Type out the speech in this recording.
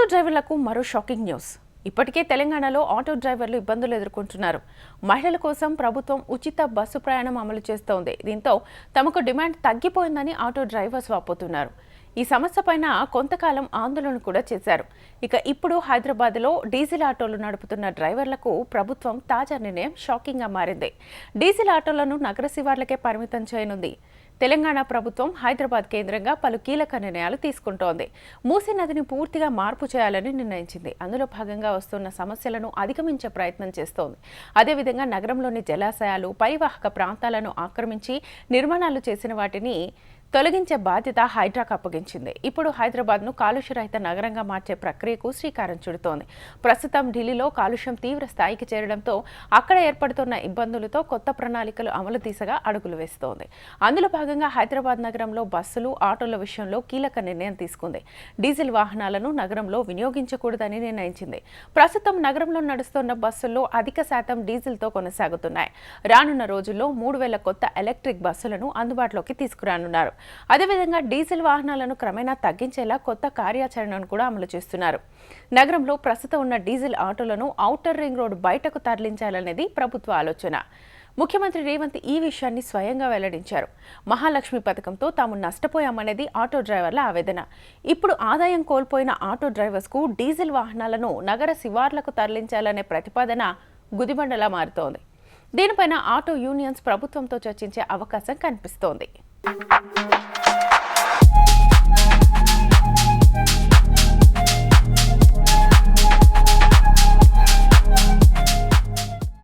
Auto డ్రైవర్లకు మరో shocking news. ఇప్పటికే తెలంగాణలో ఆటో డ్రైవర్లు ఇబ్బందులు ఎదుర్కొంటున్నారు. మహిళల కోసం ప్రభుత్వం ఉచిత బస్సు ప్రయాణం అమలు చేస్తోంది. దీంతో తమకు డిమాండ్ తగ్గిపోయిందని ఆటో డ్రైవర్స్ వాపోతున్నారు. ఈ సమస్యపైన కొంతకాలం ఆందోళన కూడా చేశారు. ఇక ఇప్పుడు హైదరాబాద్లో డీజిల్ ఆటోలు నడుపుతున్న డ్రైవర్లకు ప్రభుత్వం తాజా నిర్ణయం షాకింగ్గా మారింది. డీజిల్ ఆటోలను నగర శివార్లకే పరిమితం చేయనుంది. తెలంగాణ ప్రభుత్వం హైదరాబాద్ కేంద్రంగా పలు కీలక నిర్ణయాలు తీసుకుంటోంది. మూసీ నదిని పూర్తిగా మార్పు చేయాలని నిర్ణయించింది. అందులో భాగంగా వస్తున్న సమస్యలను అధిగమించే ప్రయత్నం చేస్తోంది. అదేవిధంగా నగరంలోని జలాశయాలు, పరివాహక ప్రాంతాలను ఆక్రమించి నిర్మాణాలు చేసిన వాటిని తొలగించే బాధ్యత హైడ్రాకు అప్పగించింది. ఇప్పుడు హైదరాబాద్ను కాలుష్యరహిత నగరంగా మార్చే ప్రక్రియకు శ్రీకారం చుడుతోంది. ప్రస్తుతం ఢిల్లీలో కాలుష్యం తీవ్ర స్థాయికి చేరడంతో అక్కడ ఏర్పడుతున్న ఇబ్బందులతో కొత్త ప్రణాళికలు అమలు దిశగా అడుగులు వేస్తోంది. అందులో భాగంగా హైదరాబాద్ నగరంలో బస్సులు, ఆటోల విషయంలో కీలక నిర్ణయం తీసుకుంది. డీజిల్ వాహనాలను నగరంలో వినియోగించకూడదని నిర్ణయించింది. ప్రస్తుతం నగరంలో నడుస్తున్న బస్సుల్లో అధిక శాతం డీజిల్తో కొనసాగుతున్నాయి. రానున్న రోజుల్లో 3000 కొత్త ఎలక్ట్రిక్ బస్సులను అందుబాటులోకి తీసుకురానున్నారు. అదేవిధంగా డీజిల్ వాహనాలను క్రమేణా తగ్గించేలా కొత్త కార్యాచరణను కూడా అమలు చేస్తున్నారు. నగరంలో ప్రస్తుతం ఉన్న డీజిల్ ఆటోలను ఔటర్ రింగ్ రోడ్ బయటకు తరలించాలనేది ప్రభుత్వ ఆలోచన. ముఖ్యమంత్రి రేవంత్ ఈ విషయాన్ని స్వయంగా వెల్లడించారు. మహాలక్ష్మి పథకంతో తాము నష్టపోయామనేది ఆటో డ్రైవర్ల ఆవేదన. ఇప్పుడు ఆదాయం కోల్పోయిన ఆటో డ్రైవర్స్కు డీజిల్ వాహనాలను నగర శివార్లకు తరలించాలనే ప్రతిపాదన గుదిబండలా మారుతోంది. దీనిపైన ఆటో యూనియన్స్ ప్రభుత్వంతో చర్చించే అవకాశం కనిపిస్తోంది.